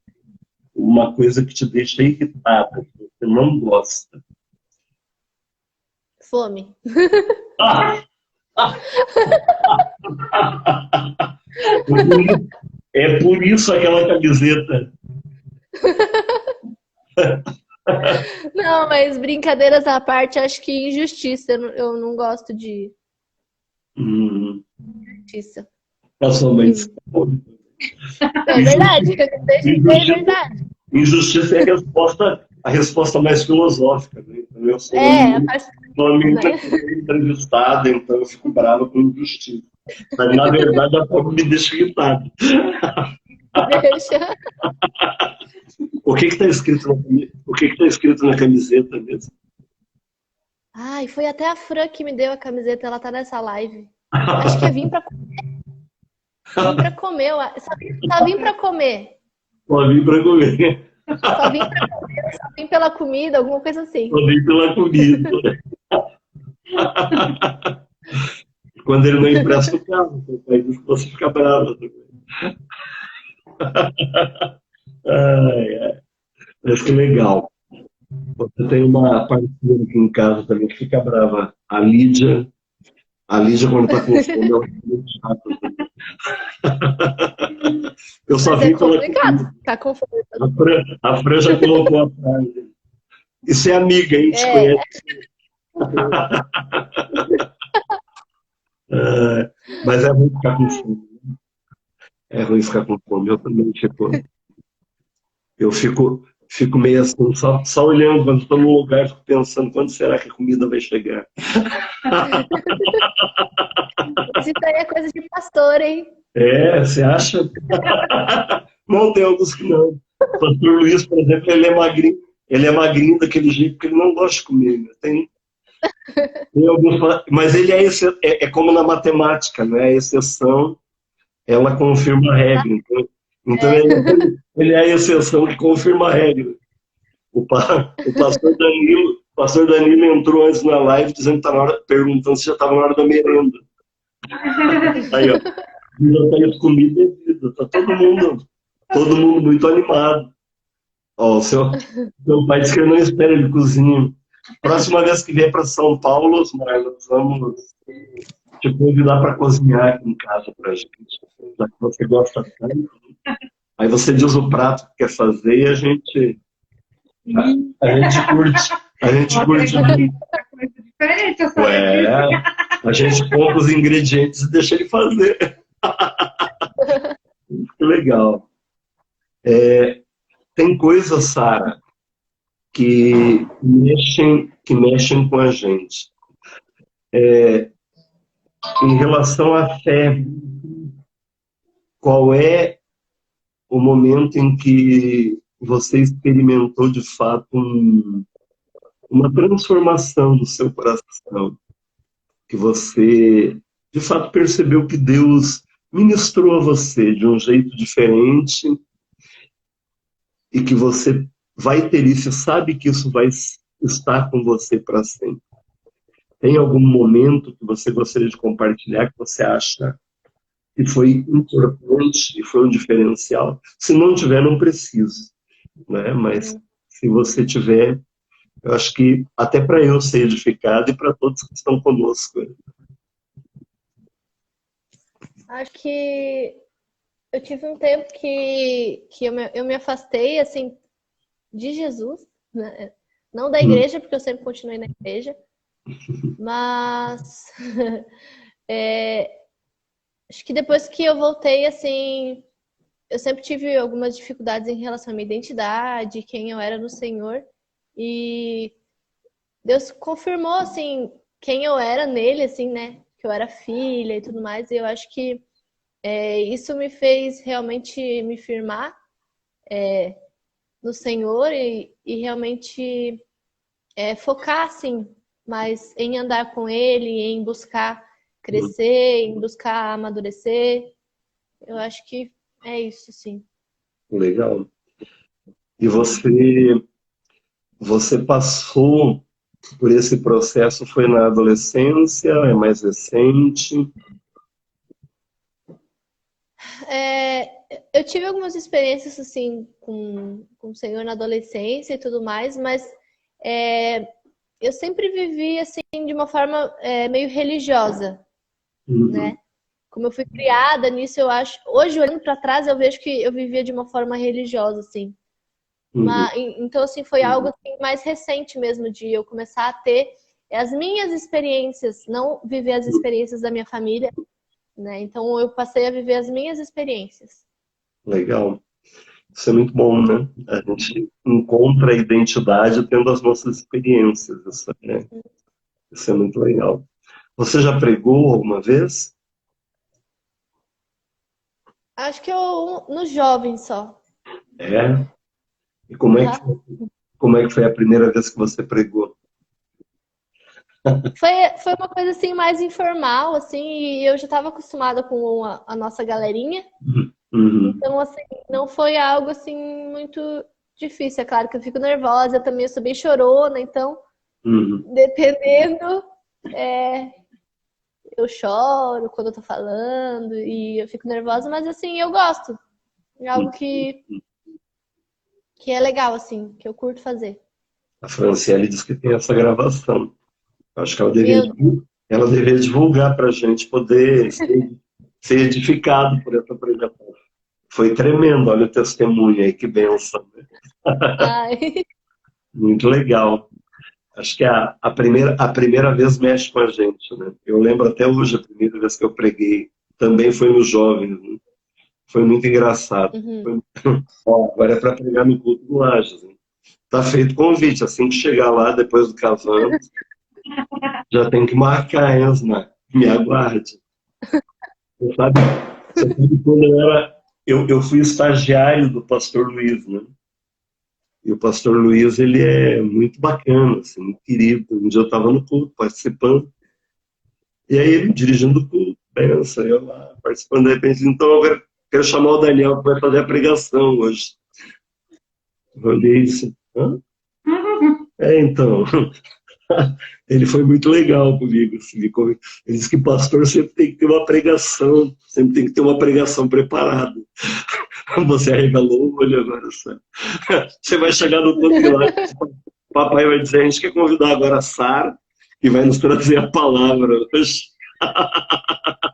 Uma coisa que te deixa irritada, que você não gosta. Fome. É por isso aquela camiseta. Não, mas brincadeiras à parte, acho que injustiça. Eu não gosto de injustiça. A sua mãe disse, é verdade, é verdade. Injustiça é a resposta mais filosófica. Né? Então, eu sou uma menina que foi entrevistada, então eu fico brava com injustiça. Mas, na verdade, a pobre me deixa irritado. Deixa. O que está escrito na camiseta mesmo? Ai, foi até a Fran que me deu a camiseta, ela tá nessa live. Acho que é vir pra comer. Vim pra comer, só vim pra comer. Só vim pra comer. Só vim pra comer, só vim pela comida, alguma coisa assim. Só vim pela comida. Quando ele não empresta o carro, seu pai diz que você fica brava também. Mas que legal. Você tem uma parceira aqui em casa também que fica brava. A Lídia, quando tá com fome, ela fica muito chata também. Eu só Mas vim é complicado ficar com fome. A Fran já colocou a frase. Isso é amiga, hein? Te conhece. Mas é ruim ficar com fome. É ruim ficar com fome. Eu também fico meio assim, só olhando quando estou no lugar, fico pensando quando será que a comida vai chegar. Isso aí é coisa de pastor, hein? Você acha? Não, tem alguns que não. O pastor Luiz, por exemplo, ele é magrinho daquele jeito que ele não gosta de comer. Né? Tem alguns, mas ele é como na matemática, né? A exceção, ela confirma a regra. Então ele é a exceção que confirma a regra. O pastor Danilo, O pastor Danilo entrou antes na live dizendo que tá na hora, perguntando se já estava na hora da merenda. Aí, ó, já tá indo comida e bebida. Tá todo mundo muito animado. Ó, o seu pai disse que ele não espera, ele cozinha. Próxima vez que vier para São Paulo, nós vamos te convidar para cozinhar aqui em casa pra gente. Já que você gosta tanto. Aí você diz o prato que quer fazer e a gente curte. A gente curte. Coisa diferente, essa A gente compra os ingredientes e deixa ele fazer. Que legal. Tem coisas, Sara, que mexem com a gente. Em relação à fé, qual é o momento em que você experimentou de fato uma transformação do seu coração? Que você de fato percebeu que Deus ministrou a você de um jeito diferente e que você vai ter isso, sabe que isso vai estar com você para sempre. Tem algum momento que você gostaria de compartilhar que você acha que foi importante e foi um diferencial? Se não tiver, não precisa, né? Mas se você tiver, eu acho que até para eu ser edificado e para todos que estão conosco. Acho que eu tive um tempo que eu me afastei, assim, de Jesus, né? Não da igreja, porque eu sempre continuei na igreja, mas acho que depois que eu voltei, assim, eu sempre tive algumas dificuldades em relação à minha identidade, quem eu era no Senhor, e Deus confirmou, assim, quem eu era nele, assim, né? Que eu era filha e tudo mais, e eu acho que isso me fez realmente me firmar no Senhor e realmente focar, assim, mas em andar com Ele, em buscar crescer, em buscar amadurecer. Eu acho que é isso, sim. Legal. E você passou por esse processo, foi na adolescência, é mais recente? Eu tive algumas experiências, assim, com o Senhor na adolescência e tudo mais, mas eu sempre vivi, assim, de uma forma meio religiosa, né? Como eu fui criada nisso, eu acho... Hoje, olhando para trás, eu vejo que eu vivia de uma forma religiosa, assim. Então, assim, foi algo assim, mais recente mesmo, de eu começar a ter as minhas experiências, não viver as experiências da minha família, né? Então, eu passei a viver as minhas experiências. Legal. Isso é muito bom, né? A gente encontra a identidade tendo as nossas experiências. Isso é muito legal. Você já pregou alguma vez? Acho que nos jovens só. E como é que foi a primeira vez que você pregou? Foi uma coisa assim mais informal, assim, e eu já estava acostumada com a nossa galerinha. Então, assim, não foi algo assim muito difícil. É claro que eu fico nervosa, eu também sou bem chorona, então, dependendo, eu choro quando eu tô falando e eu fico nervosa, mas assim, eu gosto. É algo que é legal, assim, que eu curto fazer. A Franciele disse que tem essa gravação. Acho que ela deveria divulgar para a gente poder ser edificado por essa pregação. Foi tremendo, olha o testemunho aí, que bênção. Né? Muito legal. Acho que a primeira vez mexe com a gente, né? Eu lembro até hoje, a primeira vez que eu preguei, também foi nos jovens, né? Foi muito engraçado. Agora é para pregar no culto do Lages. Né? Tá feito convite, assim que chegar lá, depois do casando, já tem que marcar, hein, Osmar? Me aguarde. Você sabe quando eu fui estagiário do pastor Luiz, né? E o pastor Luiz, ele é muito bacana, assim, muito querido. Um dia eu estava no culto, participando, e aí ele dirigindo o culto, pensa, eu lá, participando, de repente, então eu quero chamar o Daniel, que vai fazer a pregação hoje. Eu olhei e disse, hã? Então, ele foi muito legal comigo. Assim, ele disse que pastor sempre tem que ter uma pregação, sempre tem que ter uma pregação preparada. Você arregalou o olho agora, sabe? Você vai chegar no ponto que lá, o papai vai dizer, a gente quer convidar agora a Sara, que vai nos trazer a palavra hoje.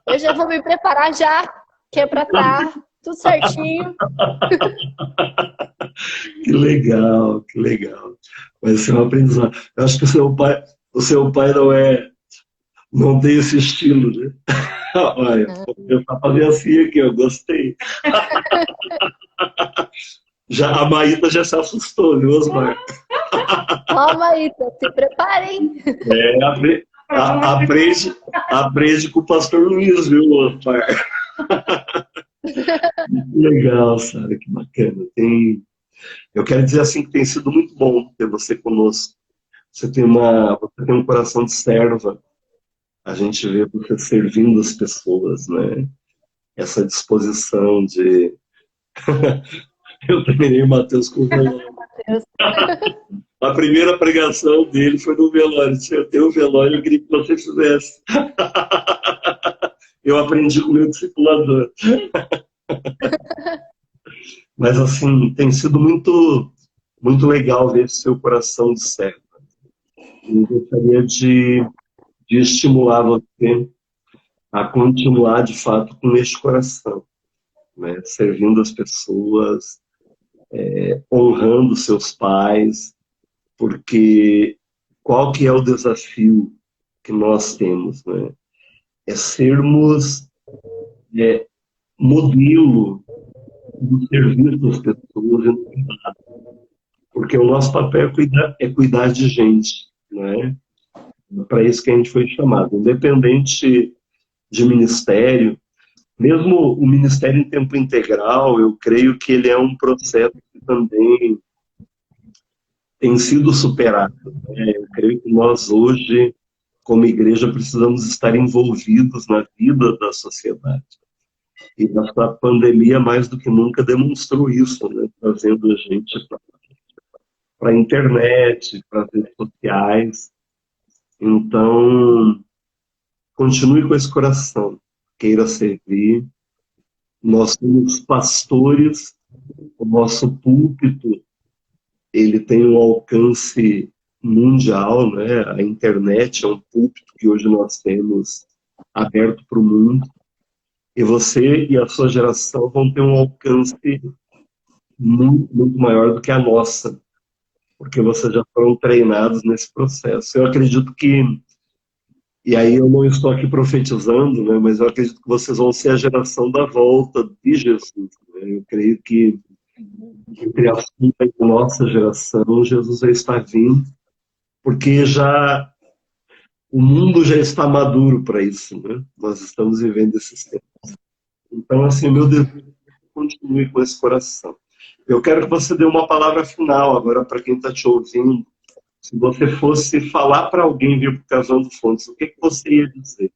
Eu já vou me preparar já, que é para estar tudo certinho. Que legal, que legal. Vai ser um aprendizado. Eu acho que o seu pai não tem esse estilo, né? Olha, vou tentar fazer assim aqui, eu gostei. A Maíta já se assustou, viu, Osmar? Ó, Maíta, se preparem. Aprende com o pastor Luiz, viu, Osmar? Que legal, Sara, que bacana. Eu quero dizer assim que tem sido muito bom ter você conosco. Você tem um coração de serva. A gente vê você servindo as pessoas, né? Essa disposição de... Eu terminei o Mateus com o velório. A primeira pregação dele foi no velório. Se eu tenho um velório, eu queria que você fizesse. Eu aprendi com o meu discipulador. Mas, assim, tem sido muito, muito legal ver esse seu coração de serva. Eu gostaria de estimular você a continuar, de fato, com este coração, né? Servindo as pessoas, honrando seus pais, porque qual que é o desafio que nós temos, né? É sermos modelo do serviço das pessoas, porque o nosso papel é cuidar de gente, né? Para isso que a gente foi chamado, independente de ministério, mesmo o ministério em tempo integral, eu creio que ele é um processo que também tem sido superado, né? Eu creio que nós hoje, como igreja, precisamos estar envolvidos na vida da sociedade. E essa pandemia, mais do que nunca, demonstrou isso, né? Trazendo a gente para a internet, para as redes sociais. Então, continue com esse coração, queira servir. Nós somos pastores, o nosso púlpito, ele tem um alcance mundial, né? A internet é um púlpito que hoje nós temos aberto para o mundo, e você e a sua geração vão ter um alcance muito, muito maior do que a nossa, porque vocês já foram treinados nesse processo. Eu acredito que, e aí eu não estou aqui profetizando, né, mas eu acredito que vocês vão ser a geração da volta de Jesus, né? Eu creio que entre a sua e a nossa geração, Jesus vai estar vindo, porque o mundo já está maduro para isso, né? Nós estamos vivendo esses tempos. Então, assim, meu desejo é que continue com esse coração. Eu quero que você dê uma palavra final agora para quem está te ouvindo. Se você fosse falar para alguém vir para o Casando Fontes, o que você ia dizer?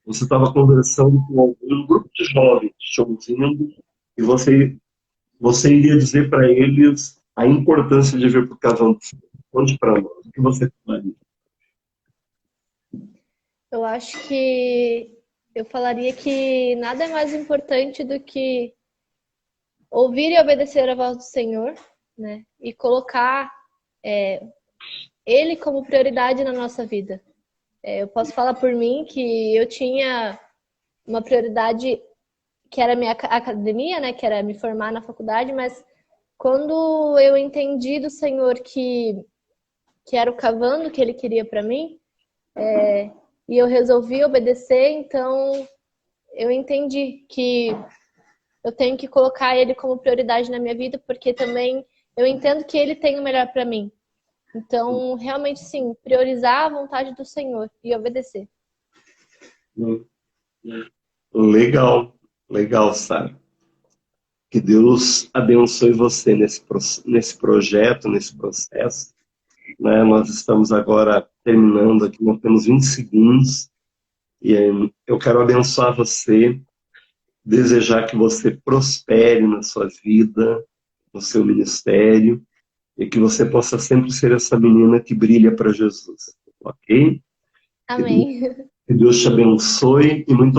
Você estava conversando com um grupo de jovens te ouvindo e você iria dizer para eles a importância de vir para o Casando Fontes. Conte para nós, o que você falaria? Eu acho que eu falaria que nada é mais importante do que ouvir e obedecer a voz do Senhor, né? E colocar Ele como prioridade na nossa vida. Eu posso falar por mim que eu tinha uma prioridade que era a minha academia, né? Que era me formar na faculdade, mas quando eu entendi do Senhor que era o cavando que Ele queria para mim, e eu resolvi obedecer, então eu entendi que eu tenho que colocar Ele como prioridade na minha vida, porque também eu entendo que Ele tem o melhor para mim. Então, realmente, sim, priorizar a vontade do Senhor e obedecer. Legal, legal, Sara. Que Deus abençoe você nesse projeto, nesse processo. Né? Nós estamos agora terminando aqui, nós temos 20 segundos. E eu quero abençoar você, desejar que você prospere na sua vida, no seu ministério, e que você possa sempre ser essa menina que brilha para Jesus, ok? Amém. Que Deus te abençoe e muito